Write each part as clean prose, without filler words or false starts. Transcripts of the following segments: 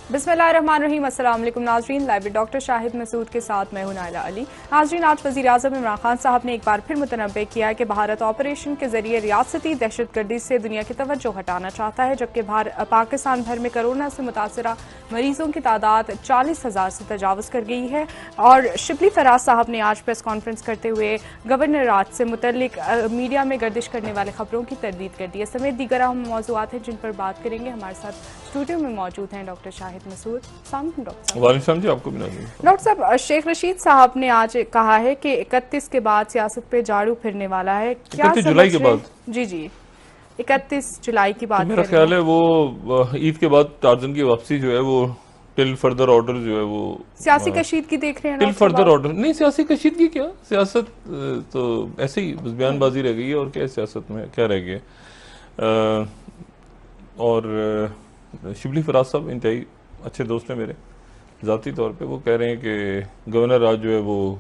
बिस्मिल्लाहिर्रहमानिर्रहीम। अस्सलाम वालेकुम नाजरीन, लाइव डॉक्टर शाहिद मसूद के साथ मैं हूं नाइला अली। नाजरीन, आज वज़ीर आज़म इमरान खान साहब ने एक बार फिर मुतनब्बे किया है कि भारत ऑपरेशन के जरिए रियासती दहशतगर्दी से दुनिया की तवज्जो हटाना चाहता है, जबकि पाकिस्तान भर में कोरोना से मुतासरा मरीजों की तादाद 40,000 से तजावज़ कर गई है। और शिबली फराज साहब ने आज प्रेस कॉन्फ्रेंस करते हुए गवर्नर राज से मुतल्लिक मीडिया में गर्दिश करने वाले खबरों की तरदीद कर दी है। समेत दीगर अहम मौज़ूआत हैं जिन पर बात करेंगे। हमारे साथ स्टूडियो में मौजूद हैं डॉक्टर शाहिद मसूद। वालेकुम जी, आपको भी डॉक्टर साहब, शेख रशीद साहब ने आज कहा है कि 31 के बाद सियासत पे झाड़ू फिरने वाला है। क्या 31 जुलाई के बाद? जी जी, 31 जुलाई की बात। तो मेरा ख्याल है वो ईद के बाद टार्जन की वापसी जो है वो टिल फर्दर ऑर्डर जो है वो सियासी कशीदगी देख रहे हैं। टिल फर्दर ऑर्डर नहीं, सियासी कशीदगी क्या, सियासत तो ऐसे ही बस बयानबाजी रह गई है। और क्या सियासत में क्या रह गया। और शिबली फराज साहब इंतहाई अच्छे दोस्त हैं मेरे ज़ाती तौर पे। वो कह रहे हैं कि गवर्नर राज जो है वो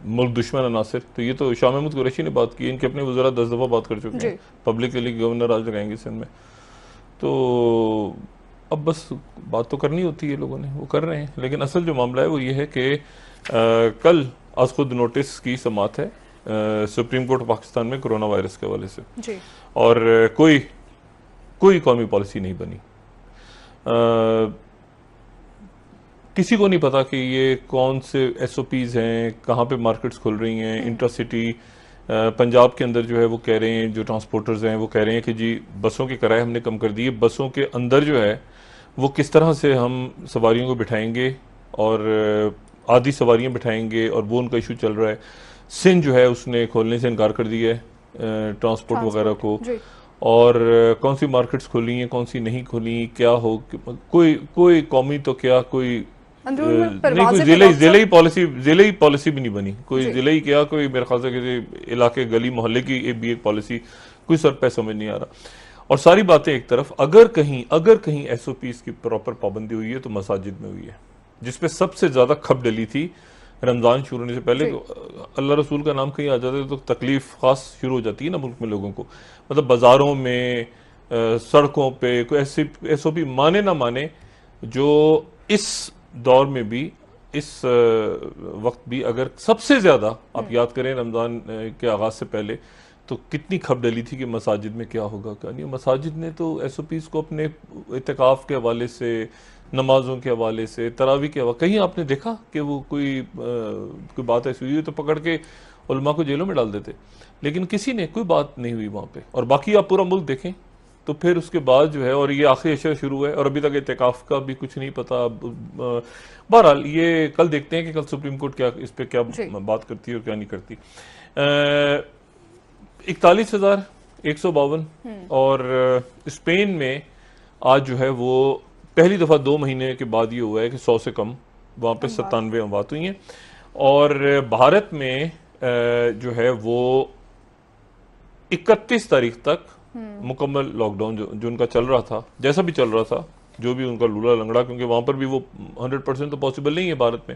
मुल्क दुश्मन अनासिर। तो ये तो शाह महमूद कुरैशी ने बात की, इनके अपने वज़रा 10 दफ़ा बात कर चुके हैं पब्लिकली, गवर्नर राज लगाएंगे सिंध में। तो अब बस बात तो करनी होती है, लोगों ने वो कर रहे हैं। लेकिन असल जो मामला है वो ये है कि कल आज खुद नोटिस की समाअत है सुप्रीम कोर्ट पाकिस्तान में कोरोना वायरस के हवाले से जी। और कोई कौमी पॉलिसी नहीं बनी। किसी को नहीं पता कि ये कौन से SOPs हैं, कहाँ पे मार्केट्स खुल रही हैं। इंटरसिटी पंजाब के अंदर जो है वो कह रहे हैं, जो ट्रांसपोर्टर्स हैं वो कह रहे हैं कि जी बसों के किराए हमने कम कर दिए, बसों के अंदर जो है वो किस तरह से हम सवारियों को बिठाएंगे और आधी सवारियां बिठाएंगे, और वो उनका इशू चल रहा है। सिंध जो है उसने खोलने से इनकार कर दिया है ट्रांसपोर्ट वगैरह को। और कौन सी मार्केट्स खुली हैं, कौन सी नहीं खुली, क्या हो, कोई कौमी तो क्या कोई नहीं, कोई जिले पॉलिसी भी नहीं बनी। कोई जिले ही क्या, कोई मेरे ख्याल से किसी इलाके गली मोहल्ले की एक पॉलिसी, कोई सर पे समझ नहीं आ रहा। और सारी बातें एक तरफ, अगर कहीं SOPs की प्रॉपर पाबंदी हुई है तो मसाजिद में हुई है, जिसपे सबसे ज्यादा खप डली थी रमजान शुरू होने से पहले। तो अल्लाह रसूल का नाम कहीं आ जाता है तो तकलीफ खास शुरू हो जाती है ना मुल्क में लोगों को। मतलब बाजारों में, सड़कों पे कोई ऐसी SOP माने ना माने, जो इस दौर में भी, इस वक्त भी, अगर सबसे ज्यादा आप याद करें रमजान के आगाज से पहले तो कितनी खप डली थी कि मसाजिद में क्या होगा क्या नहीं। मसाजिद ने तो SOPs को अपने इत्तिकाफ के हवाले से, नमाजों के हवाले से, तरावी के हवाले, कहीं आपने देखा कि वो कोई बात ऐसी हुई तो पकड़ के उलमा को जेलों में डाल देते। लेकिन किसी ने कोई बात नहीं हुई वहां पे। और बाकी आप पूरा मुल्क देखें तो फिर उसके बाद जो है, और ये आखिरी अशर शुरू है और अभी तक इत्तिकाफ का भी कुछ नहीं पता। बहरहाल ये कल देखते हैं कि कल सुप्रीम कोर्ट क्या इस पे क्या बात करती है और क्या नहीं करती। 41,152। और स्पेन में आज जो है वो पहली दफा 2 महीने के बाद ये हुआ है कि 100 से कम वहां पे 97 अमवात हुई हैं। और भारत में जो है वो 31 तारीख तक मुकम्मल लॉकडाउन जो उनका चल रहा था, जैसा भी चल रहा था, जो भी उनका लूला लंगड़ा, क्योंकि वहां पर भी वो 100% तो पॉसिबल नहीं है भारत में।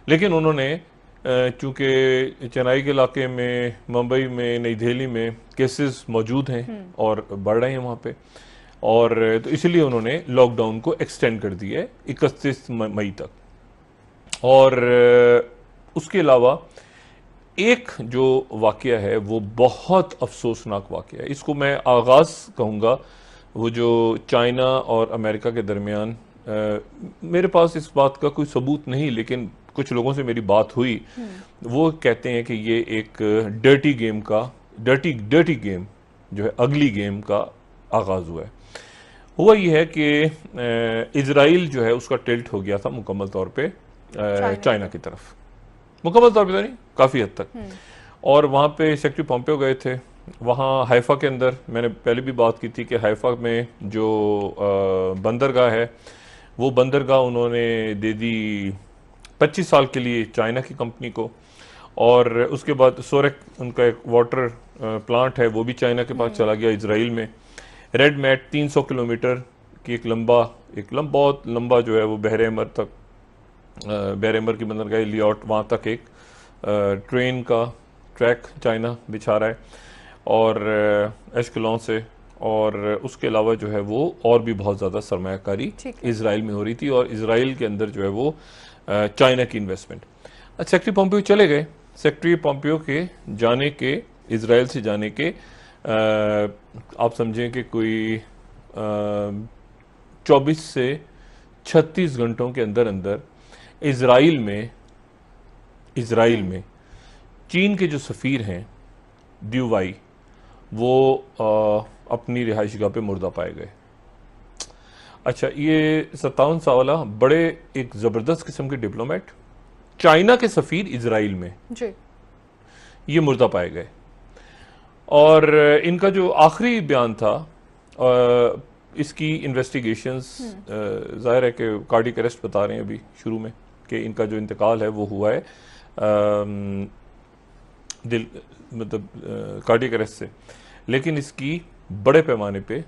लेकिन उन्होंने चूंकि चेन्नई के इलाके में, मुंबई में, नई दिल्ली में केसेस मौजूद हैं और बढ़ रहे हैं वहां पे, और तो इसलिए उन्होंने लॉकडाउन को एक्सटेंड कर दिया है 31 मई तक। और उसके अलावा एक जो वाकया है वो बहुत अफसोसनाक वाकया है। इसको मैं आगाज कहूँगा, वो जो चाइना और अमेरिका के दरमियान, मेरे पास इस बात का कोई सबूत नहीं, लेकिन कुछ लोगों से मेरी बात हुई, वो कहते हैं कि ये एक डर्टी गेम जो है, अगली गेम का आगाज हुआ है। हुआ ये है कि इजराइल जो है उसका टिल्ट हो गया था मुकम्मल तौर पे चाइना की तरफ, मुकम्मल तौर पे तो नहीं, काफी हद तक। और वहां पे सेक्रेटरी पोम्पियो गए थे। वहां हाइफा के अंदर, मैंने पहले भी बात की थी कि हाइफा में जो बंदरगाह है, वो बंदरगाह उन्होंने दे दी 25 साल के लिए चाइना की कंपनी को। और उसके बाद सोरेक, उनका एक वाटर प्लांट है, वो भी चाइना के पास चला गया इजराइल में। रेड मैट 300 किलोमीटर की एक बहुत लंबा जो है वो बहरे अमर तक, बहरे अमर की बंदरगाह लियोट, वहाँ तक एक ट्रेन का ट्रैक चाइना बिछा रहा है। और एशकलोन से और उसके अलावा जो है वो और भी बहुत ज़्यादा सरमायाकारी इजराइल में हो रही थी, और इजराइल के अंदर जो है वो चाइना की इन्वेस्टमेंट। सेक्रेटरी पोम्पियो चले गए। सेक्रेटरी पोम्पियो के जाने के, इजराइल से जाने के आप समझें कि कोई 24 से 36 घंटों के अंदर अंदर इजराइल में चीन के जो सफ़ीर हैं द्यूवाई, वो अपनी रिहाइशगाह पे मुर्दा पाए गए। अच्छा, ये 57 साल बड़े एक ज़बरदस्त किस्म के डिप्लोमेट, चाइना के सफ़ीर इजराइल में जी। ये मुर्दा पाए गए। और इनका जो आखिरी बयान था, इसकी इन्वेस्टिगेशंस जाहिर है कि कार्डियक अरेस्ट बता रहे हैं अभी शुरू में कि इनका जो इंतकाल है वो हुआ है दिल मतलब कार्डियक अरेस्ट से, लेकिन इसकी बड़े पैमाने पे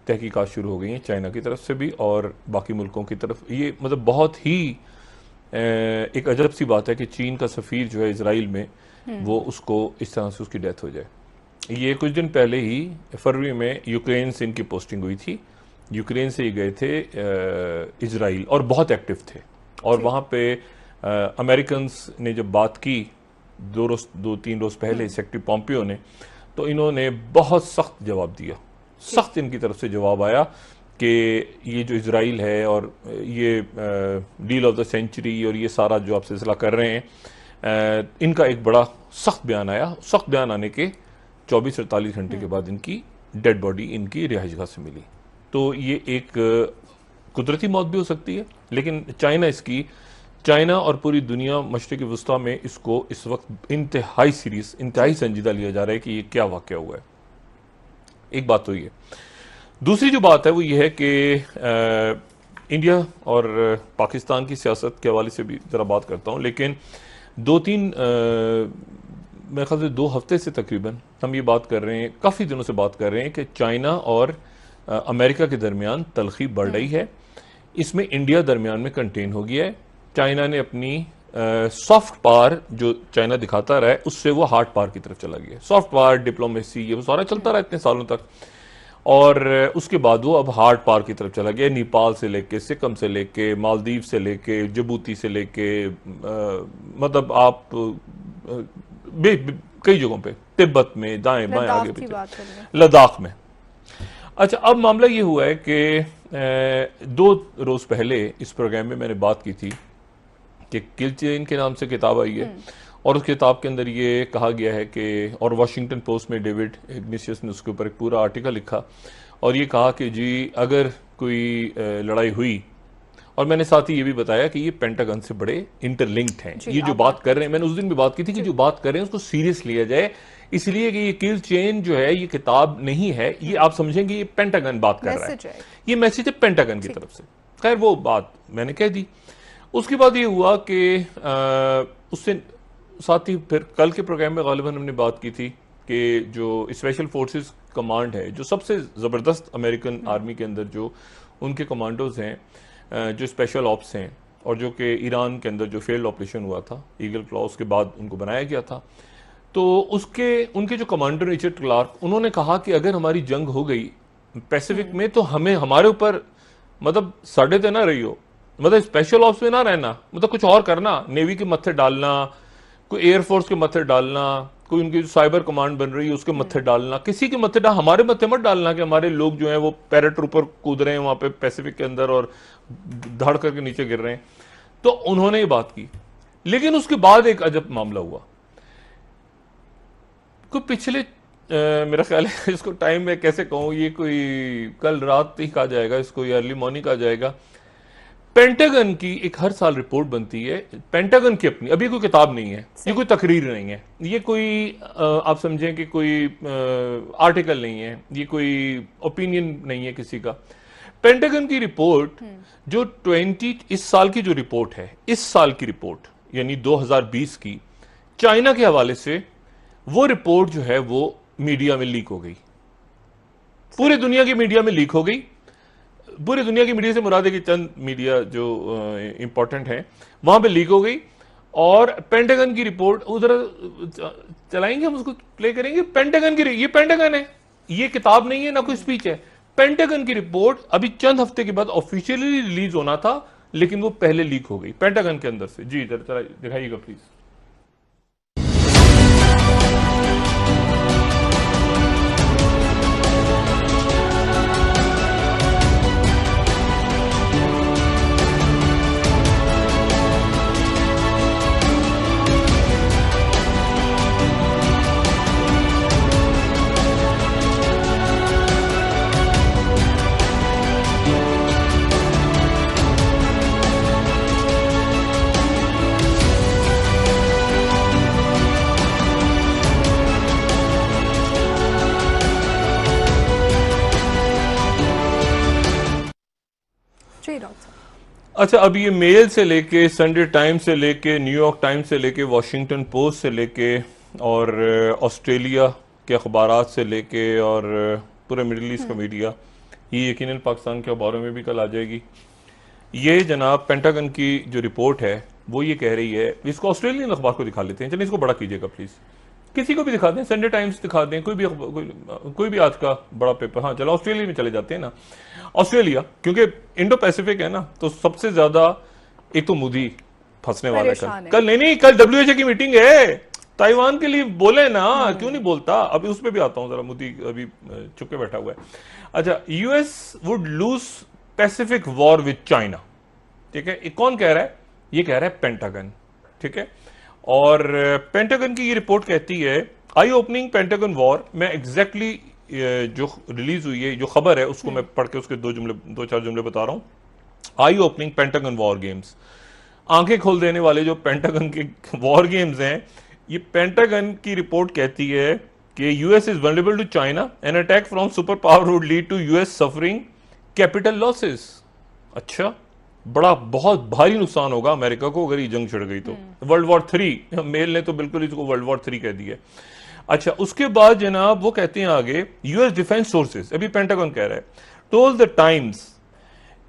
तहकीकात शुरू हो गई हैं चाइना की तरफ से भी और बाकी मुल्कों की तरफ। ये मतलब बहुत ही एक अजब सी बात है कि चीन का सफ़ीर जो है इजराइल में, वो उसको इस तरह से उसकी डेथ हो जाए। ये कुछ दिन पहले ही फरवरी में यूक्रेन से इनकी पोस्टिंग हुई थी। यूक्रेन से ही गए थे इजराइल और बहुत एक्टिव थे, और वहाँ पे अमेरिकन्स ने जब बात की 2-3 रोज पहले सेक्रेटरी पोम्पियो ने, तो इन्होंने बहुत सख्त जवाब दिया। सख्त इनकी तरफ से जवाब आया कि ये जो इजराइल है और ये डील ऑफ द सेंचुरी और ये सारा जो आप सिलसिला कर रहे हैं, इनका एक बड़ा सख्त बयान आया। सख्त बयान आने के 24-48 घंटे के बाद इनकी डेड बॉडी इनकी रिहाइशगाह से मिली। तो ये एक कुदरती मौत भी हो सकती है, लेकिन चाइना और पूरी दुनिया मशरिक़ वस्ता में इसको इस वक्त इंतहाई सीरियस, इंतहाई संजीदा लिया जा रहा है कि ये क्या वाक़या हुआ है। एक बात तो ये। दूसरी जो बात है वो ये है कि इंडिया और पाकिस्तान की सियासत के हवाले से भी ज़रा बात करता हूँ, लेकिन 2-3 मेरे ख्याल से 2 हफ्ते से तकरीबन हम ये बात कर रहे हैं, काफ़ी दिनों से बात कर रहे हैं कि चाइना और अमेरिका के दरमियान तलखी बढ़ रही है। इसमें इंडिया दरमियान में कंटेन हो गया है। चाइना ने अपनी सॉफ्ट पावर जो चाइना दिखाता रहा है, उससे वो हार्ड पावर की तरफ चला गया। सॉफ्ट पावर, डिप्लोमेसी, ये वो सारा चलता रहा इतने सालों तक, और उसके बाद वो अब हार्ड पावर की तरफ चला गया। नेपाल से लेके, सिक्किम से लेके, मालदीव से लेके, जिबूती से लेके, मतलब आप कई जगहों पे, तिब्बत में, दाएं बाएं आगे पीछे, लद्दाख में। अच्छा, अब मामला ये हुआ है कि 2 रोज पहले इस प्रोग्राम में मैंने बात की थी कि किल चेन के नाम से किताब आई है, और उस किताब के अंदर ये कहा गया है कि, और वाशिंगटन पोस्ट में डेविड इग्निशियस ने उसके ऊपर एक पूरा आर्टिकल लिखा, और ये कहा कि जी अगर कोई लड़ाई हुई, और मैंने साथ ही ये भी बताया कि ये पेंटागन से बड़े इंटरलिंक्ड हैं। ये जो बात कर रहे हैं, मैंने उस दिन भी बात की थी कि जो बात कर रहे हैं उसको सीरियस लिया जाए, इसलिए कि ये किल चेन जो है ये किताब नहीं है, ये आप समझेंगे ये पेंटागन बात कर रहा है, ये मैसेज है पेंटागन की तरफ से। खैर, वो बात मैंने कह दी। उसके बाद ये हुआ कि उससे साथ ही फिर कल के प्रोग्राम में गालिबन हमने बात की थी कि जो स्पेशल फोर्सेस कमांड है, जो सबसे ज़बरदस्त अमेरिकन आर्मी के अंदर जो उनके कमांडोज हैं, जो स्पेशल ऑप्स हैं, और जो कि ईरान के अंदर जो फेल्ड ऑपरेशन हुआ था ईगल क्लॉज के बाद उनको बनाया गया था, तो उनके जो कमांडर रिचर्ड क्लार्क, उन्होंने कहा कि अगर हमारी जंग हो गई पैसिफिक में, तो हमारे ऊपर मतलब साढ़े ते ना रही हो, मतलब स्पेशल ऑप्स में ना रहना, मतलब कुछ और करना, नेवी के मत्थे डालना, कोई एयरफोर्स के मत्थे डालना, कोई उनकी जो साइबर कमांड बन रही है उसके मत्थे डालना, किसी के मत्थे हमारे मत्थे मत डालना कि हमारे लोग जो हैं वो पैराट्रूपर कूद रहे हैं वहां पे पैसिफिक के अंदर और धड़ करके नीचे गिर रहे हैं। तो उन्होंने ये बात की, लेकिन उसके बाद एक अजब मामला हुआ। कोई पिछले मेरा ख्याल है, इसको टाइम में कैसे कहूं, ये कोई कल रात ही कहा जाएगा इसको, या अर्ली मॉर्निंग कहा जाएगा। पेंटागन की एक हर साल रिपोर्ट बनती है, पेंटागन की अपनी, अभी कोई किताब नहीं है, ये कोई तकरीर नहीं है, ये कोई आप समझें कि कोई आर्टिकल नहीं है, ये कोई ओपिनियन नहीं है किसी का। पेंटागन की रिपोर्ट जो इस साल की जो रिपोर्ट है, इस साल की रिपोर्ट यानी 2020 की, चाइना के हवाले से वो रिपोर्ट जो है वो मीडिया में लीक हो गई, पूरी दुनिया की मीडिया में लीक हो गई। पूरी दुनिया की मीडिया से मुराद है कि चंद मीडिया जो इंपॉर्टेंट है वहां पे लीक हो गई, और पेंटागन की रिपोर्ट उधर चलाएंगे हम, उसको प्ले करेंगे। पेंटागन की, ये पेंटागन है, ये किताब नहीं है ना कोई स्पीच है। पेंटागन की रिपोर्ट अभी चंद हफ्ते के बाद ऑफिशियली रिलीज होना था, लेकिन वो पहले लीक हो गई पेंटागन के अंदर से। जी जरा दिखाइएगा प्लीज। Ji doctor. अच्छा, अब ये मेल से लेके, संडे टाइम्स से लेके, न्यूयॉर्क टाइम्स से लेके, वॉशिंगटन पोस्ट से लेके, और ऑस्ट्रेलिया के अखबारात से लेके, और पूरे मिडिल ईस्ट का मीडिया, ये यकीनन पाकिस्तान के अखबारों में भी कल आ जाएगी। ये जनाब पेंटागन की जो रिपोर्ट है वो ये कह रही है, इसको ऑस्ट्रेलियन अखबार को दिखा लेते हैं, चलिए इसको बड़ा कीजिएगा प्लीज, किसी को भी दिखा दें, संडे टाइम्स दिखा दें, कोई भी आज का बड़ा पेपर। हाँ चलो ऑस्ट्रेलिया में चले जाते हैं ना। ऑस्ट्रेलिया क्योंकि इंडो पैसिफिक है ना, तो सबसे ज्यादा एक तो मोदी फंसने वाला है कल नहीं कल डब्ल्यूएचओ की मीटिंग है, ताइवान के लिए बोले ना, क्यों नहीं बोलता, अभी उस पर भी आता हूं जरा। मोदी अभी चुप के बैठा हुआ है। अच्छा, US would lose Pacific war with China, ठीक है, ये कौन कह रहा है? ये कह रहा है पेंटागन, ठीक है। और पेंटागन की ये रिपोर्ट कहती है आई ओपनिंग पेंटागन वॉर। मैं एग्जैक्टली जो रिलीज हुई है, जो खबर है, उसको मैं पढ़ के उसके दो चार जुमले बता रहा हूं। आई ओपनिंग पेंटागन वॉर गेम्स, आंखें खोल देने वाले जो पेंटागन के वॉर गेम्स हैं, ये पेंटागन की रिपोर्ट कहती है कि US is vulnerable to China, an attack from super power would lead to US suffering capital losses. अच्छा, बड़ा बहुत भारी नुकसान होगा अमेरिका को अगर ये जंग छिड़ गई तो। वर्ल्ड वॉर 3, मेल ने तो बिल्कुल इसको वर्ल्ड वॉर 3 कह दिया। अच्छा, उसके बाद जनाब वो कहते हैं आगे, यूएस डिफेंस सोर्सेज, अभी पेंटागन कह रहा है, told the times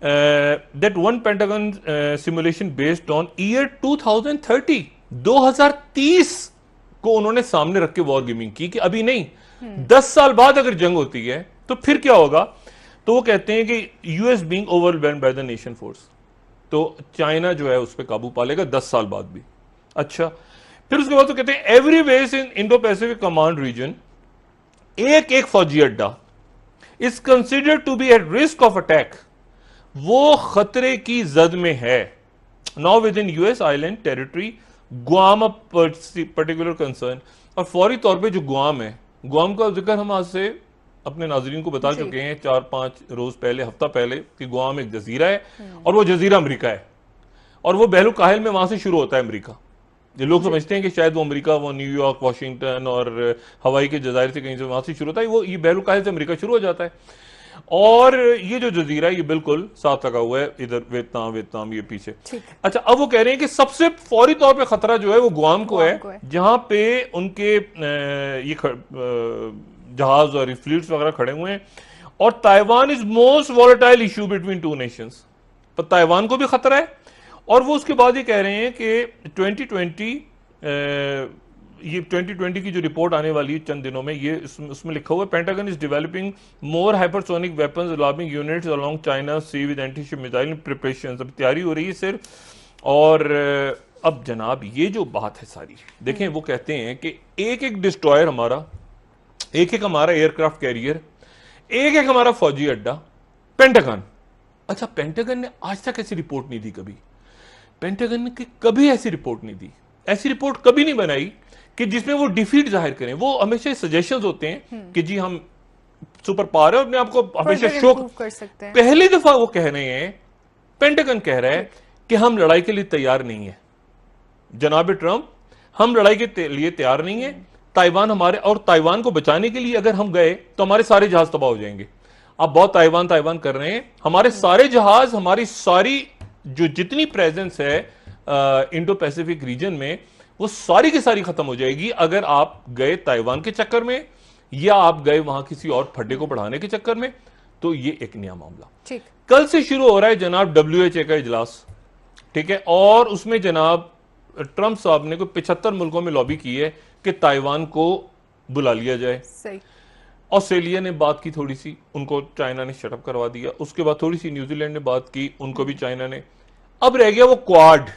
that one pentagon simulation based on year 2030, 2030 को उन्होंने सामने रख के वॉर गेमिंग की कि अभी नहीं, 10 साल बाद अगर जंग होती है तो फिर क्या होगा। तो वो कहते हैं कि US being overwhelmed by the nation force, तो चाइना जो है उस पर काबू पा लेगा 10 साल बाद भी। अच्छा, फिर उसके बाद तो कहते हैं every base in Indo Pacific command region, एक एक फौजी अड्डा is considered to be at risk of attack, वो खतरे की जद में है। Now within US island territory, Guam particular concern, और फौरी तौर पे जो गुआम है, गुआम का जिक्र हम आज से अपने नाजरीन को बता चुके हैं 4-5 रोज पहले, हफ्ता पहले, कि गुआम एक जजीरा है और वो जजीरा अमेरिका है, और वो बहलू काहिल में वहां से शुरू होता है अमेरिका। ये लोग समझते हैं कि शायद वो अमेरिका, वो न्यूयॉर्क, वाशिंगटन और हवाई के जजायर से कहीं से वहां से शुरू होता है, वो ये बहलू काहिल से अमेरिका शुरू हो जाता है। और ये जो जजीरा है ये बिल्कुल साथ लगा हुआ है, इधर वियतनाम ये पीछे। अच्छा, अब वो कह रहे हैं कि सबसे फौरी तौर पे खतरा जो है वो गुआम को है, जहां पे उनके ये जहाज और फ्लीट्स वगैरह खड़े हुए हैं, और Taiwan is most volatile issue between two nations, पर ताइवान को भी खतरा है। और वो उसके बाद ये कह रहे हैं कि 2020 की जो रिपोर्ट आने वाली है चंद दिनों में, ये उसमें लिखा हुआ है Pentagon is developing more hypersonic weapons alarming units along China sea with anti ship missile preparations. अब तैयारी हो रही है सिर्फ। और अब जनाब ये जो बात है सारी, देखें वो कहते हैं कि एक एक डिस्ट्रॉयर हमारा, एक एक हमारा एयरक्राफ्ट कैरियर, एक एक हमारा फौजी अड्डा पेंटागन। अच्छा, पेंटागन ने आज तक ऐसी रिपोर्ट नहीं दी कभी, पेंटागन ने कभी ऐसी रिपोर्ट नहीं दी, ऐसी रिपोर्ट कभी नहीं बनाई कि जिसमें वो डिफीट जाहिर करें। वो हमेशा सजेशंस होते हैं कि जी हम सुपर पावर है, अपने आपको हमेशा शो कर सकते हैं। पहली दफा वो कह रहे हैं, पेंटागन कह रहा है कि हम लड़ाई के लिए तैयार नहीं है जनाब ट्रंप, हम लड़ाई के लिए तैयार नहीं है। ताइवान हमारे, और ताइवान को बचाने के लिए अगर हम गए तो हमारे सारे जहाज तबाह हो जाएंगे। आप बहुत ताइवान कर रहे हैं, हमारे सारे जहाज, हमारी सारी जो जितनी प्रेजेंस है इंडो पैसिफिक रीजन में, वो सारी की सारी खत्म हो जाएगी अगर आप गए ताइवान के चक्कर में, या आप गए वहां किसी और फड्डे को बढ़ाने के चक्कर में। तो ये एक नया मामला ठीक कल से शुरू हो रहा है जनाब डब्ल्यूएचओ का इजलास, ठीक है, और उसमें जनाब ट्रंप साहब ने कोई 75 मुल्कों में लॉबी की है कि ताइवान को बुला लिया जाए। सही। ऑस्ट्रेलिया ने बात की थोड़ी सी, उनको चाइना ने शटअप करवा दिया। उसके बाद थोड़ी सी न्यूजीलैंड ने बात की, उनको भी चाइना ने। अब रह गया वो क्वाड।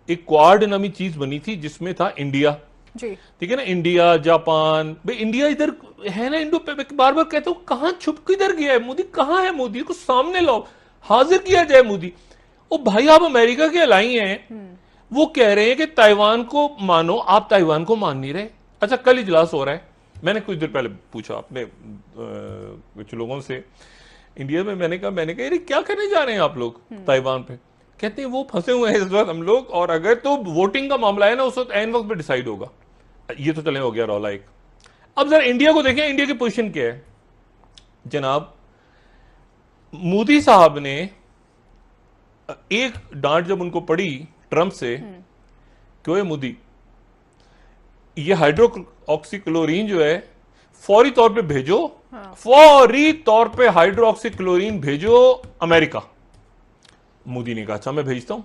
एक क्वाड नामी चीज बनी थी जिसमें था इंडिया, जी। ठीक है ना, इंडिया जापान। भाई इंडिया इधर है ना, इंडो पे बार बार कहता हूं कहां छुप किधर गया है मोदी, कहां है मोदी को सामने लाओ, हाजिर किया जाए मोदी। ओ भाई आप अमेरिका के अलाई हैं, वो कह रहे हैं कि ताइवान को मानो, आप ताइवान को मान नहीं रहे। अच्छा कल इजलास हो रहा है, मैंने कुछ देर पहले पूछा अपने कुछ लोगों से इंडिया में, मैंने कहा अरे क्या करने जा रहे हैं आप लोग ताइवान पे? कहते हैं वो फंसे हुए हैं इस वक्त हम लोग, और अगर तो वोटिंग का मामला है ना उस वक्त एन वक्त पे डिसाइड होगा। ये तो चले हो गया रौला एक। अब जरा इंडिया को देखें, इंडिया की पोजीशन क्या है जनाब। मोदी साहब ने एक डांट जब उनको पड़ी ट्रंप से, क्यों है मोदी, ये हाइड्रोक्सीक्लोरीन जो है फौरी तौर पे भेजो, फौरी तौर पे हाइड्रोक्सीक्लोरीन भेजो अमेरिका। मोदी ने कहा अच्छा मैं भेजता हूं।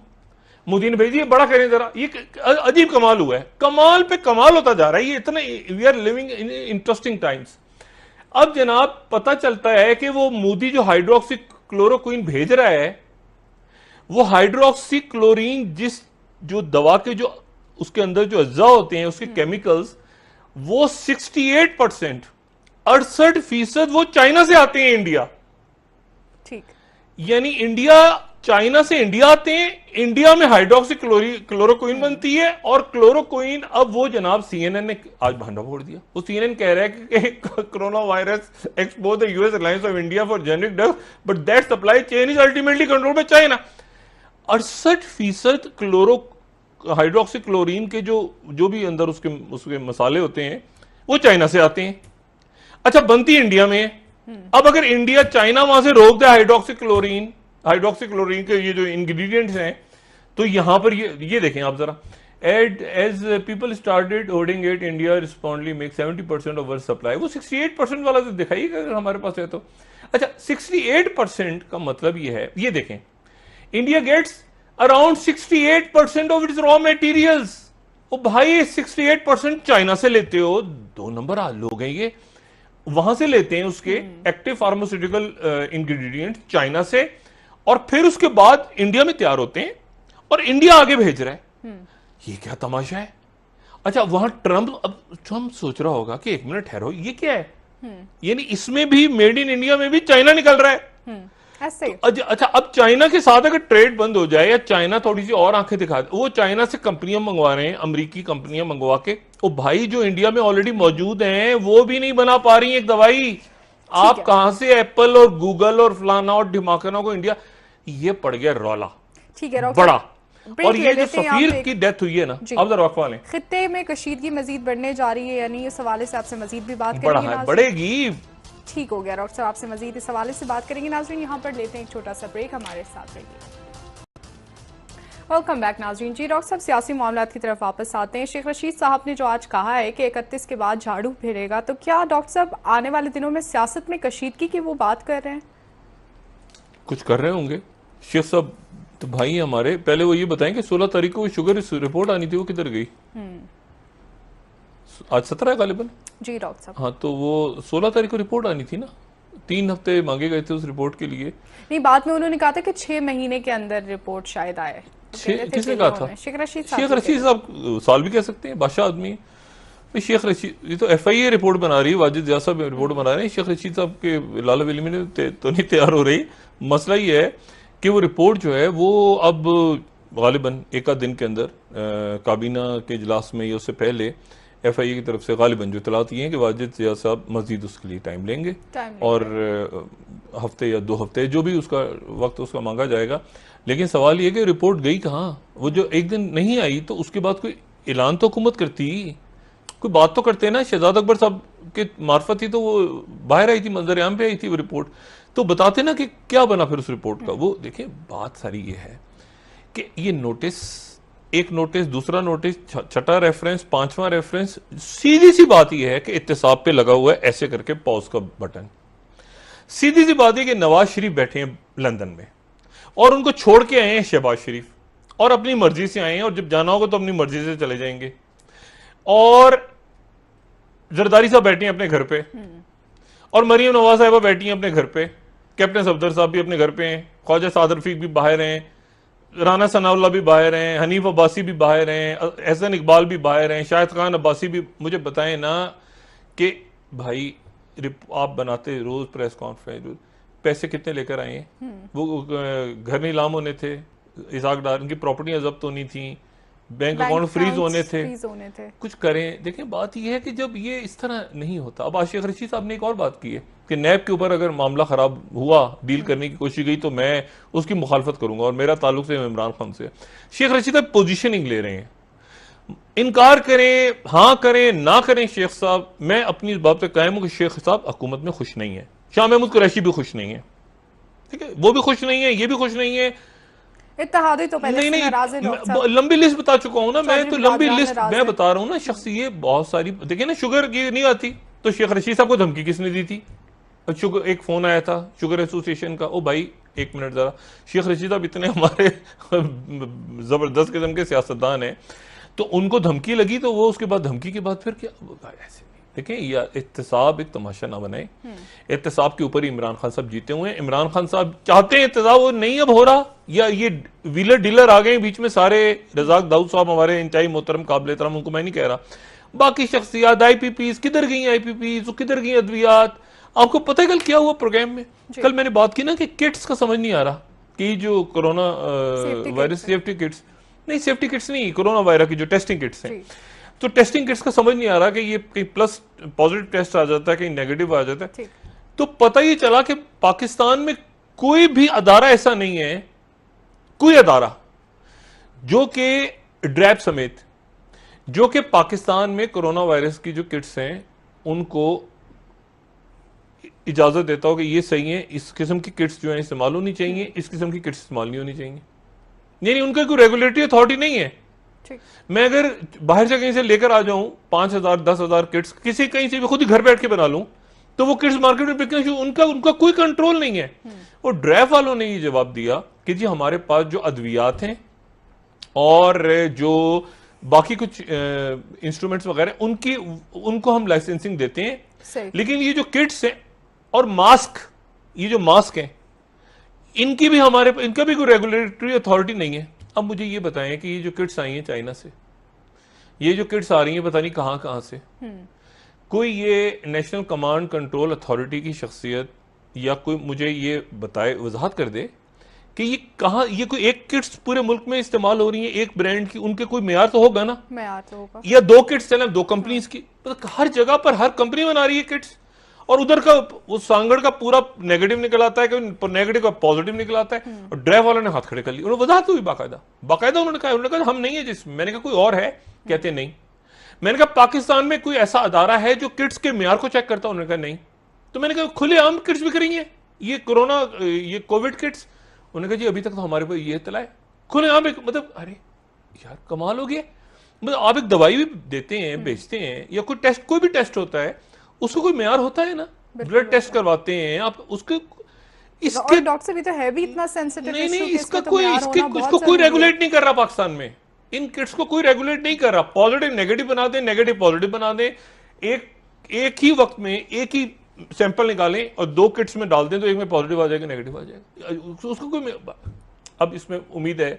मोदी ने भेजी, बड़ा करें जरा, ये अजीब कमाल हुआ है, कमाल पे कमाल होता जा रहा है ये इतना। We are living in interesting times. अब जनाब पता चलता है कि वो मोदी जो हाइड्रोक्सी क्लोरोक्विन भेज रहा है, वो हाइड्रोक्सी क्लोरीन जिस जो दवा के जो उसके अंदर जो अज्जा होते हैं उसके केमिकल्स, वो 68%, 68% वो चाइना से आते हैं इंडिया। ठीक, यानी इंडिया चाइना से इंडिया आते हैं, इंडिया में हाइड्रोक्सी क्लोरोक्विन बनती है, और क्लोरोक्विन अब वो जनाब सीएनएन ने आज भांडा फोड़ दिया। वो सीएनएन कह रहा है कि corona virus expose the US alliance of India for generic drugs but that supply chain is ultimately control by China. 68% hydroxy chlorine के जो भी अंदर उसके मसाले होते हैं वो चाइना से आते हैं। अच्छा बनती इंडिया में। अब अगर इंडिया चाइना वहां से रोक दे हाइड्रोक्सी क्लोरीन के ये जो इंग्रेडिएंट्स हैं, तो यहां पर ये देखें आप जरा, as people started hoarding it India reportedly make 70% of world supply. वो 68% वाला तो दिखाइएगा अगर हमारे पास है तो। अच्छा 68% का मतलब ये है, ये देखें, India gets around 68% of its raw materials. ओ भाई 68% चाइना से लेते हो, 2 नंबर लोग हैं ये, वहां से लेते हैं उसके एक्टिव फार्मास्यूटिकल इंग्रेडिएंट चाइना से, और फिर उसके बाद इंडिया में तैयार होते हैं और इंडिया आगे भेज रहा है। ये क्या तमाशा है? अच्छा वहां ट्रंप सोच रहा होगा कि एक मिनट ठहरो, ये क्या है? यानी इसमें भी मेड इन इंडिया में भी चाइना निकल रहा है ऐसे। तो अच्छा अब चाइना के साथ अगर ट्रेड बंद हो जाए या चाइना थोड़ी सी और आंखें दिखा दे, वो चाइना से कंपनियां मंगवा रहे हैं, अमेरिकी कंपनियां मंगवा के, वो भाई जो इंडिया में ऑलरेडी मौजूद हैं वो भी नहीं बना पा रही एक दवाई। आप कहां से एप्पल और गूगल और फलाना और ढिमाकना को इंडिया, ये पड़ गया रौला। ठीक है बड़ा। और ये जो सफीर की डेथ हुई है ना, अब जरा वक्फा लें, खित्ते में कशीदगी मजीद बढ़ने जा रही है, यानी इस हवाले से आपसे मजीद भी बात बड़ा करेंगे। है, बढ़ेगी। ठीक हो गया डॉक्टर साहब, आपसे मजीद इस हवाले से बात करेंगे। नाज़रीन यहाँ पर लेते हैं एक छोटा सा ब्रेक, हमारे साथ रहिए। वेलकम बैक नाज़रीन। जी डॉक्टर साहब, सियासी मामलात की तरफ वापस आते हैं। शेख रशीद साहब ने जो आज कहा है कि 31 के बाद झाड़ू फिरेगा, तो क्या डॉक्टर साहब आने वाले दिनों में सियासत में कशीदगी की वो बात कर रहे हैं? कुछ कर रहे होंगे शेख साहब, तो भाई हमारे पहले वो ये बताएं कि 16 तारीख को शुगर रिपोर्ट आनी थी, वो किधर गई? आज 17 है गालिबन। जी डॉक्टर साहब। हाँ तो वो 16 तारीख को रिपोर्ट आनी थी ना, 3 हफ्ते मांगे गए थे उस रिपोर्ट के लिए। नहीं, बाद में उन्होंने कहा था कि 6 महीने के अंदर रिपोर्ट शायद आए। किसने कहा था? शेख रशीद साहब साल भी कह सकते हैं, बादशाह आदमी है। शेख रशीद, ये तो FIA रिपोर्ट बना रही है, वाजिद जिया साहब रिपोर्ट बना रहे हैं, शेख रशीद साहब के लाला विली में तो नहीं तैयार हो रही। मसला ये है कि वो रिपोर्ट जो है वो अब गालिबन एक आध दिन के अंदर काबीना के इजलास में या उससे पहले FIA की तरफ से गालिबन जो इतलात ये है कि वाजिद जिया साहब मजीद उसके लिए टाइम लेंगे और हफ्ते या 2 हफ्ते जो भी उसका वक्त उसका मांगा जाएगा। लेकिन सवाल ये कि रिपोर्ट गई कहाँ? वो जो एक दिन नहीं आई तो उसके बाद कोई ऐलान तो हुकूमत करती, कोई बात तो करते ना। शहजाद अकबर साहब के मार्फत ही तो वो बाहर आई थी, मंजर आम पे आई थी वो रिपोर्ट, तो बताते ना कि क्या बना फिर उस रिपोर्ट का। वो देखिए बात सारी ये है कि ये नोटिस, एक नोटिस, दूसरा नोटिस, छठा रेफरेंस, 5वां रेफरेंस, सीधी सी बात यह है कि इत्तेसाब पे लगा हुआ है ऐसे करके पॉज का बटन। सीधी सी बात है कि नवाज शरीफ बैठे हैं लंदन में और उनको छोड़ के आए हैं शहबाज शरीफ, और अपनी मर्जी से आए हैं, और जब जाना होगा तो अपनी मर्जी से चले जाएंगे। और जरदारी साहब बैठे हैं अपने घर पे, और मरियम नवाज साहिबा बैठी हैं अपने घर पे, कैप्टन सफदर साहब भी अपने घर पे हैं, ख्वाजा साद रफीक भी बाहर हैं, राना सनाउल्लाह भी बाहर हैं, हनीफ अब्बासी भी बाहर हैं, एहसन इकबाल भी बाहर हैं, शाहिद खान अब्बासी भी। मुझे बताएं ना कि भाई आप बनाते रोज प्रेस कॉन्फ्रेंस, पैसे कितने लेकर आए हैं? वो घर नीलाम होने थे, इजाक डार उनकी प्रॉपर्टियां जब्त होनी थी, बैंक अकाउंट फ्रीज होने थे। कुछ करें। देखें बात यह है कि जब ये इस तरह नहीं होता, अब आशिक रशीद साहब ने एक और बात की है कि नैब के ऊपर अगर मामला खराब हुआ, डील करने की कोशिश गई, तो मैं उसकी मुखालफत करूंगा और मेरा ताल्लुक से इमरान खान से। शेख रशीद साहब पोजीशनिंग ले रहे हैं, इनकार करें हाँ करें ना करें शेख साहब, मैं अपनी इस बात पे कायम हूं कि शेख साहब हुकूमत में खुश नहीं है, शाह महमूद कुरैशी भी खुश नहीं है, ठीक है, वो भी खुश नहीं है, ये भी खुश नहीं है। इत्तेहादी तो पहले से नाराज है डॉक्टर साहब। लंबी लिस्ट बता चुका हूं ना मैं, तो लंबी लिस्ट मैं बता रहा हूं ना, शख्सियत बहुत सारी। देखिए ना, शुगर ये नहीं आती तो शेख रशीद साहब को धमकी किसने दी थी? शुगर एक फोन आया था शुगर एसोसिएशन का, ओ भाई एक मिनट जरा, शेख रशीद साहब इतने हमारे जबरदस्त किस्म के सियासतदान हैं, तो उनको धमकी लगी, तो वो उसके बाद धमकी के बाद फिर क्या? ऐसे देखें, या एहतसाब एक तमाशा ना बनाए। एहतसाब के ऊपर ही इमरान खान साहब जीते हुए हैं। इमरान खान साहब चाहते हैं एहतसाब, वो नहीं अब हो रहा, या ये व्हीलर डीलर आ गए बीच में सारे। रजाक दाऊद साहब हमारे इंतहाई मोहतरम काबिल एहतराम, उनको मैं नहीं कह रहा, बाकी शख्सियात IPPs किधर गई, IPPs किधर गई, अद्वियात। आपको पता है कल क्या हुआ प्रोग्राम में? कल मैंने बात की ना कि किट्स का समझ नहीं आ रहा कि जो कोरोना वायरस सेफ्टी किट्स, नहीं सेफ्टी किट्स नहीं, कोरोना वायरस की जो टेस्टिंग किट्स हैं, तो टेस्टिंग किट्स का समझ नहीं आ रहा कि ये कहीं प्लस पॉजिटिव टेस्ट आ जाता है, कहीं नेगेटिव आ जाता है। तो पता ही चला कि पाकिस्तान में कोई भी अदारा ऐसा नहीं है, कोई अदारा जो कि ड्रैब समेत, जो कि पाकिस्तान में कोरोना वायरस की जो किट्स हैं उनको इजाजत देता हो कि ये सही है, इस किस्म की किट्स जो है इस्तेमाल होनी चाहिए, इस किस्म की किट्स इस्तेमाल नहीं होनी चाहिए। नहीं, उनका कोई रेगुलेटरी अथॉरिटी नहीं है। मैं अगर बाहर से कहीं से लेकर आ जाऊं 5,000 10,000 किट्स, किसी कहीं से भी खुद ही घर बैठ के बना लूं, तो वो किट्स मार्केट में बिकने शुरू, उनका कोई कंट्रोल नहीं है। और ड्रैफ वालों ने ये जवाब दिया कि जी हमारे पास जो अद्वियात हैं और जो बाकी कुछ इंस्ट्रूमेंट्स वगैरह उनको हम लाइसेंसिंग देते हैं, लेकिन ये जो किट्स हैं और मास्क, ये जो मास्क हैं, इनका भी कोई रेगुलेटरी अथॉरिटी नहीं है। अब मुझे ये बताएं कि ये जो किट्स आई हैं चाइना से, ये जो किट्स आ रही हैं पता नहीं कहां से, कोई ये नेशनल कमांड कंट्रोल अथॉरिटी की शख्सियत या कोई मुझे ये बताए, वजाहत कर दे कि ये कहां, ये कोई एक किट्स पूरे मुल्क में इस्तेमाल हो रही है एक ब्रांड की, उनके कोई मेयार तो होगा ना, मेयार तो होगा, या दो किट्स चले दो कंपनीज की, मतलब हर जगह पर हर कंपनी बना रही है किट्स, और उधर का वो सांगड़ का पूरा नेगेटिव निकल आता है, कि नेगेटिव का पॉजिटिव निकल आता है, और ड्राइव वालों ने हाथ खड़े कर लिए। उन्होंने वजाहत हुई बाकायदा उन्होंने कहा हम नहीं है जिसमें। मैंने कहा कोई और है? कहते नहीं। मैंने कहा पाकिस्तान में कोई ऐसा अदारा है जो किट्स के मेयार को चेक करता? उन्होंने कहा नहीं। तो मैंने कहा खुलेआम किट्स बिक रही हैं, ये कोरोना ये कोविड किट्स? उन्होंने कहा जी अभी तक तो हमारे पास ये इत्तला है। खुलेआम एक, मतलब अरे यार कमाल हो गया, मतलब आप एक दवाई भी देते हैं बेचते हैं, या कोई टेस्ट, कोई भी टेस्ट होता है उसको कोई मेयार होता है ना, ब्लड टेस्ट करवाते हैं आप उसके, इसके डॉक्टर साहब ये तो है भी इतना सेंसिटिव नहीं, इसका कोई इसको कोई रेगुलेट नहीं कर रहा पाकिस्तान में। इन किट्स को कोई रेगुलेट नहीं कर रहा। पॉजिटिव नेगेटिव बना दें, नेगेटिव पॉजिटिव बना दें, एक ही वक्त में एक ही सैंपल निकालें और दो किट्स में डाल दें, तो एक में पॉजिटिव आ जाएगा नेगेटिव आ जाएगा, उसको कोई। अब इसमें उम्मीद है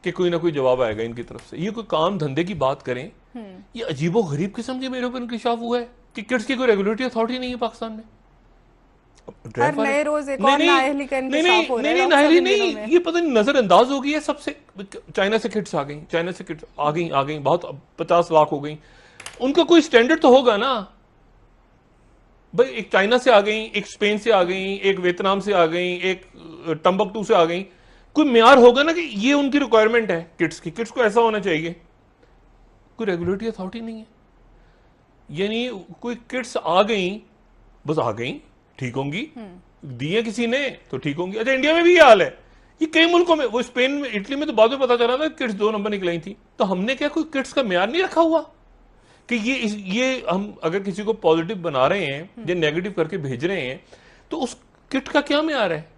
कि कोई ना कोई जवाब आएगा इनकी तरफ से। ये कोई काम धंधे की बात करें, ये अजीबो गरीब किस्म के मेरे ऊपर इंकशाफ हुआ है कि किट्स की कोई रेगुलेटरी अथॉरिटी नहीं है पाकिस्तान में। हर नए रोज एक और नाअहली का इंकशाफ हो रहा है। नाअहली नहीं, ये पता नहीं नजरअंदाज हो गई है सबसे। चाइना से किट्स आ गई, चाइना से किट्स आ गई बहुत, 50 लाख हो गई। उनका कोई स्टैंडर्ड तो होगा ना भाई। एक चाइना से आ गई, एक स्पेन से आ गई, एक वियतनाम से आ गई, एक टम्बकटू से आ गई, कोई मेयार होगा ना कि ये उनकी रिक्वायरमेंट है किट्स की, किट्स को ऐसा होना चाहिए। कोई रेगुलेटरी अथॉरिटी नहीं है, यानी कोई किट्स आ गई, बस आ गई, ठीक होंगी, दिए किसी ने तो ठीक होंगी। अच्छा इंडिया में भी ये हाल है, ये कई मुल्कों में, वो स्पेन में, इटली में तो बाद में पता चला था किट्स 2 नंबर निकलाई थी। तो हमने क्या कोई किट्स का मेयार नहीं रखा हुआ कि ये हम अगर किसी को पॉजिटिव बना रहे हैं या नेगेटिव करके भेज रहे हैं तो उस किट का क्या मेयार है?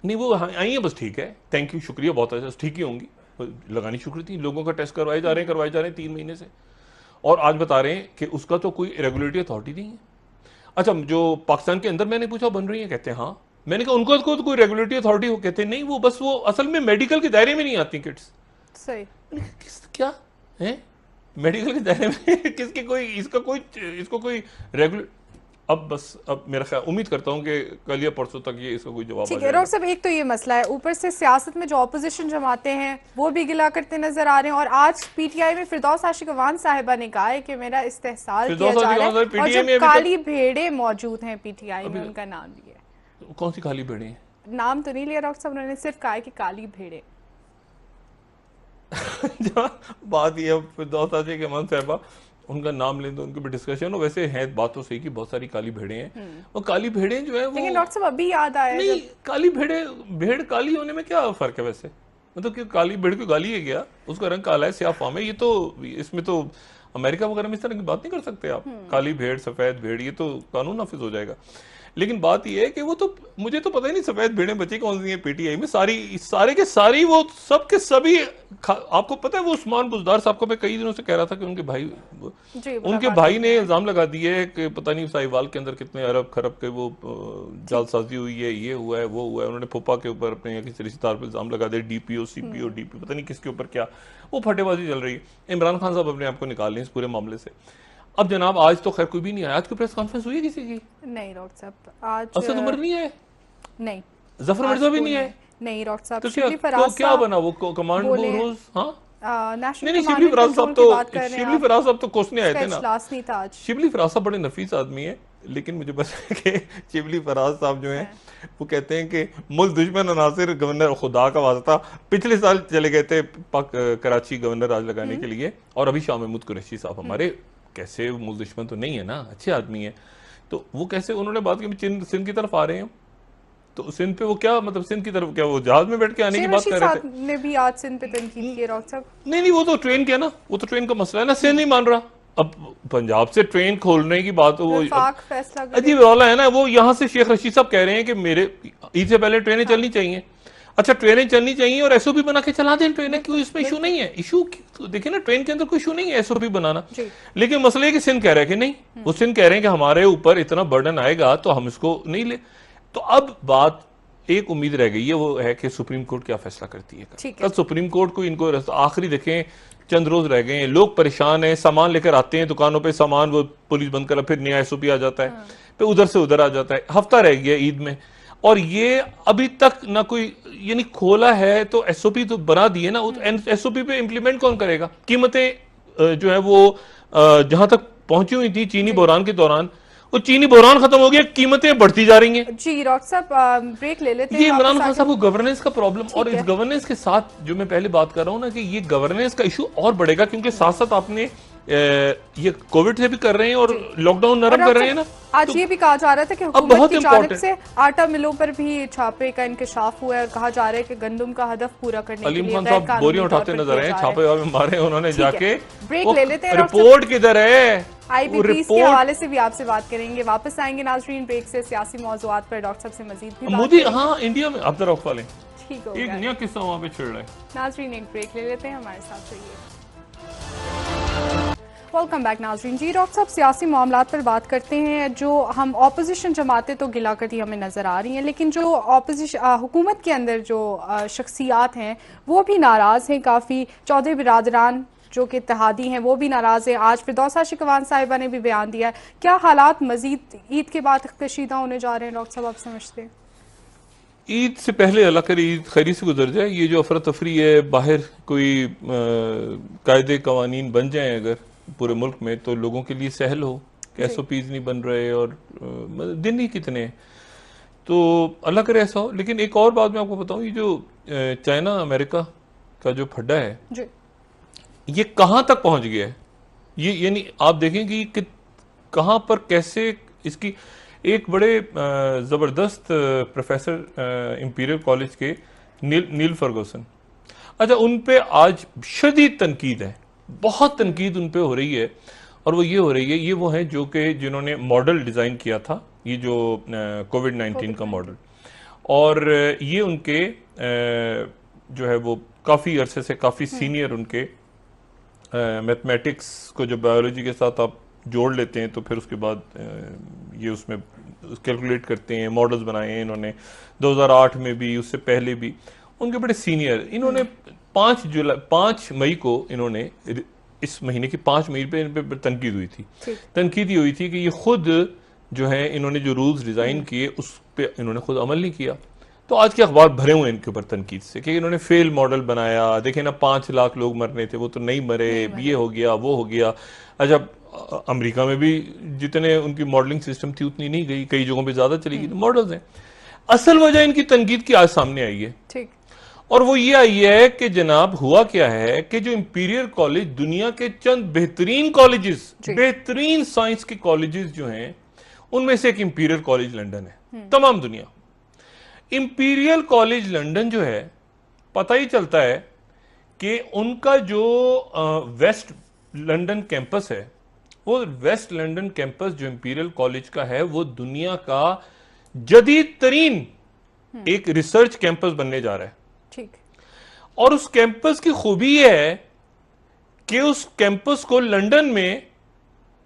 नहीं वो आई है बस ठीक है, थैंक यू, शुक्रिया, बहुत अच्छा, ठीक ही होंगी, लगानी शुक्र थी। लोगों का टेस्ट करवाए जा रहे हैं 3 महीने से, और आज बता रहे हैं कि उसका तो कोई रेगुलेटरी अथॉरिटी नहीं है। अच्छा, जो पाकिस्तान के अंदर मैंने पूछा बन रही है, कहते हैं हाँ। मैंने कहा उनको तो कोई रेगुलेटरी अथॉरिटी हो, कहते हैं नहीं, वो बस वो असल में मेडिकल के दायरे में नहीं आती किट्स। सही। क्या है मेडिकल के दायरे में किसकी कोई इसका कोई इसको कोई रेगुलर। अब बस अब मेरा ख्याल, उम्मीद करता हूं कि कल या परसों तक ये इसका कोई जवाब आ ठीक है जाएगा। डॉक्टर साहब, एक तो ये मसला है, ऊपर से सियासत में जो ऑपोजिशन जमाते हैं वो भी गिला करते नजर आ रहे हैं, और आज पीटीआई में फिरदौस आशिक अवान साहिबा ने कहा है कि मेरा इस्तेहसाल किया जा रहा है, और जो काली भेड़े मौजूद हैं पीटीआई में उनका नाम लिया है। कौन सी काली भेड़े हैं? नाम तो नहीं लिया डॉक्टर साहब, उन्होंने सिर्फ कहा है कि काली भेड़े। बात ये फिरदौस आशिक अवान साहिबा, उनका नाम लें तो उनके भी डिस्कशन हो। वैसे है बात तो सही कि बहुत सारी काली भेड़े हैं, और काली भेड़े जो है वो, लेकिन डॉक्टर साहब अभी याद आया नहीं, काली भेड़े, भेड़ काली होने में क्या फर्क है वैसे? मतलब कि काली भेड़ को गाली है क्या? उसका रंग काला है, स्याह फार्म है, ये तो इसमें तो अमेरिका वगैरह में इस तरह की बात नहीं कर सकते आप। काली भेड़, सफेद भेड़, ये तो कानून नाफिज हो जाएगा। लेकिन बात यह है कि वो तो, मुझे तो पता ही नहीं सफेद भेड़ें बची कौन सी हैं पीटीआई में। सारे के सारी वो सब के सभी, आपको पता है वो उस्मान बुजदार साहब को मैं कई दिनों से कह रहा था कि उनके भाई ने इल्जाम लगा दिए कि पता नहीं साहिवाल के अंदर कितने अरब खरब के वो जालसाजी हुई है, ये हुआ है, वो हुआ है। उन्होंने फूफा के ऊपर अपने या किसी रिश्तेदार पर इल्जाम लगा दिया, डीपीओ, सीपीओ, डीपी, पता नहीं किसके ऊपर क्या वो फटेबाजी चल रही है। इमरान खान साहब अपने आप को निकाल लें इस पूरे मामले से। अब जनाब आज तो खैर कोई भी नहीं आया। आज की प्रेस कॉन्फ्रेंस हुई है किसी की? नहीं डॉक्टर साहब, आज असद उमर नहीं है, नहीं, जफर मिर्जा भी नहीं है। नहीं डॉक्टर साहब, तो शिबली फराज क्या बना वो कमांड बोले, हाँ नेशनल नहीं, शिबली फराज साहब तो, शिबली तो फराज साहब तो कोसने आए थे ना। इजलास नहीं था आज। शिबली फराज साहब बड़े नफीस आदमी है, लेकिन मुझे पता है कि शिबली फराज साहब जो हैं वो कहते हैं कि मुल्क दुश्मन अनासिर गवर्नर खुदा का वास्ता पिछले साल चले गए थे कराची गवर्नर राज लगाने के लिए, और अभी शाह महमूद कुरैशी साहब हमारे कैसे मुल्क दुश्मन तो नहीं है ना, अच्छे आदमी है, तो वो कैसे उन्होंने बात की सिंध की तरफ आ रहे हैं। तो सिंध पे वो क्या मतलब, सिंध की तरफ क्या वो जहाज में बैठ के आने की बात कर रहे थे? ने भी आज सिंध पे तनकीद की डॉक्टर साहब। नहीं, वो तो ट्रेन के ना, वो तो ट्रेन का मसला है ना, सिंध नहीं मान रहा। अब पंजाब से ट्रेन खोलने की बात, वो फैसला अजीब रौला है ना। वो यहाँ से शेख रशीद साहब कह रहे हैं कि मेरे ईद से पहले ट्रेनें चलनी चाहिए। अच्छा, ट्रेनें चलनी चाहिए और एसओपी बना के चला दें ट्रेनें, क्यों इसमें इशू नहीं है? इशू तो देखिए ना, ट्रेन के अंदर कोई इशू नहीं है एसओपी बनाना। लेकिन मसले है कि सिंध कह रहे हैं कि नहीं, वो सिंध कह रहे हैं कि हमारे ऊपर इतना बर्डन आएगा तो हम इसको नहीं ले। तो अब बात एक उम्मीद रह गई है, वो है कि सुप्रीम कोर्ट क्या फैसला करती है। कल सुप्रीम कोर्ट को इनको आखिरी देखें, चंद रोज रह गए हैं, लोग परेशान हैं, सामान लेकर आते हैं दुकानों पे, सामान वो पुलिस बंद कर, फिर नया एसओपी आ जाता है, फिर उधर से उधर आ जाता है। हफ्ता रह गया ईद में, और ये अभी तक ना कोई यानी खोला है। तो एसओपी तो बना दिए ना, एसओपी पे इम्प्लीमेंट कौन करेगा? कीमतें जो है वो जहां तक पहुंची हुई थी चीनी बहरान के दौरान, वो चीनी बहरान खत्म हो गया, कीमतें बढ़ती जा रही हैं। जी डॉक्टर साहब ब्रेक ले लेते हैं। ये इमरान खान साहब को गवर्नेंस का प्रॉब्लम, और इस गवर्नेंस के साथ जो मैं पहले बात कर रहा हूं ना कि ये गवर्नेंस का इशू और बढ़ेगा, क्योंकि साथ साथ आपने ये कोविड से भी कर रहे हैं और लॉकडाउन नरम कर रहे हैं ना। आज तो ये भी कहा जा रहा था कि हुकूमत की जानिब से आटा मिलों पर भी छापे का इंकशाफ हुआ है, और कहा जा रहा है कि गंदम का हदफ पूरा करने के लिए अलीम खान साहब बोरियां उठाते नजर आए, छापे वापे मारे उन्होंने जाके। ब्रेक ले लेते हैं। रिपोर्ट किधर है? आईबीपीएस के हवाले से भी आपसे बात करेंगे, वापस आएंगे नाजरीन ब्रेक से। सियासी मौज़ूआत पर डॉक्टर साहब से मजीद भी बात मोदी, हाँ इंडिया में आप जरा उठा लें, ठीक हो एक नया किस्सा वहां पे छिड़ रहा है। नाजरीन एक ब्रेक ले लेते हैं, हमारे साथ रहिए। वेलकम बैक नाजरीन। जी डॉक्टर साहब, सियासी मामलात पर बात करते हैं। जो हम ऑपोजिशन जमातें तो गिला करती हमें नज़र आ रही हैं, लेकिन जो ऑपोजिशन हुकूमत के अंदर जो शख्सियात हैं वो भी नाराज़ हैं काफ़ी। चौधरी बिरादरान जो कि इत्तेहादी हैं वो भी नाराज़ हैं। आज फिरदौस आशिक अवान साहिबा ने भी बयान दिया है। क्या हालात मजीद ईद के बाद कशीदा होने जा रहे हैं डॉक्टर साहब, आप समझते हैं? ईद से पहले अल्लाह करे ईद खैरी से गुजर जाए। ये जो अफरा तफरी है, बाहर कोई कायदे कवानीन बन जाए अगर पूरे मुल्क में, तो लोगों के लिए सहल हो कि एसओपीज नहीं बन रहे और दिन ही कितने हैं, तो अल्लाह करे ऐसा हो। लेकिन एक और बात मैं आपको बताऊं, ये जो चाइना अमेरिका का जो फड्डा है ये कहां तक पहुंच गया है। ये यानी आप देखें कि कहां पर कैसे इसकी एक बड़े जबरदस्त प्रोफेसर इंपीरियल कॉलेज के नील फर्गूसन, अच्छा उन पे आज शदीद तनकीद है, बहुत तनकीद उन पे हो रही है। और वो ये हो रही है, ये वो है जो कि जिन्होंने मॉडल डिजाइन किया था, ये जो कोविड-19 का मॉडल, और ये उनके जो है वो काफी अरसे से काफी सीनियर उनके मैथमेटिक्स को जो बायोलॉजी के साथ आप जोड़ लेते हैं तो फिर उसके बाद ये उसमें कैलकुलेट करते हैं, मॉडल्स बनाए हैं इन्होंने 2008 में भी, उससे पहले भी। उनके बड़े सीनियर, इन्होंने 5 मई को इन्होंने, इस महीने की 5 मई पे इन पे तनकीद हुई थी। तनकीद ये हुई थी कि ये खुद जो है इन्होंने जो रूल्स डिजाइन किए उस पे इन्होंने खुद अमल नहीं किया। तो आज के अखबार भरे हुए हैं इनके ऊपर तनकीद से कि इन्होंने फेल मॉडल बनाया, देखे ना 5 लाख लोग मरने थे वो तो नहीं मरे, ये हो गया वो हो गया। अच्छा, अमेरिका में भी जितने उनकी मॉडलिंग सिस्टम थी उतनी नहीं गई, कई जगहों पे ज्यादा चली गई। तो मॉडल्स हैं। असल वजह इनकी तनकीद की आज सामने आई है, ठीक, और वो ये आई है कि जनाब हुआ क्या है कि जो इंपीरियल कॉलेज, दुनिया के चंद बेहतरीन कॉलेजेस, बेहतरीन साइंस के कॉलेजेस जो हैं, उनमें से एक इंपीरियल कॉलेज लंदन है। तमाम दुनिया, इंपीरियल कॉलेज लंदन जो है, पता ही चलता है कि उनका जो वेस्ट लंदन कैंपस है, वो वेस्ट लंदन कैंपस जो इंपीरियल कॉलेज का है, वो दुनिया का जदीद तरीन एक रिसर्च कैंपस बनने जा रहा है। ठीक। और उस कैंपस की खूबी यह है कि उस कैंपस को लंदन में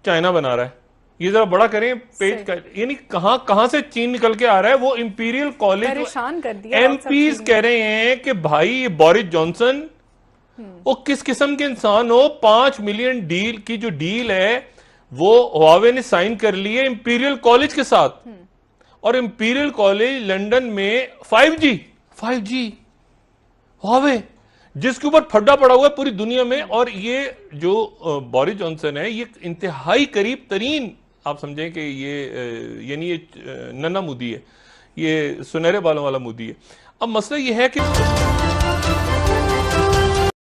चाइना बना रहा है। ये जरा बड़ा करें पेज का, यानी कहां कहां से चीन निकल के आ रहा है। वो इंपीरियल कॉलेज परेशान कर दिया। एमपीज कह रहे हैं कि भाई ये बोरिस जॉनसन, वो किस किस्म के इंसान हो, 5 मिलियन डील की जो डील है वो हुआवे ने साइन कर ली है इंपीरियल कॉलेज के साथ। और इंपीरियल कॉलेज लंदन में 5G हुआवे, जिसके ऊपर फड्डा पड़ा हुआ है पूरी दुनिया में। और ये जो बोरिस जॉनसन है, ये इंतहाई करीब तरीन, आप समझें कि ये यानी ये नन्ना मोदी है, ये सुनहरे बालों वाला मोदी है। अब मसला ये है कि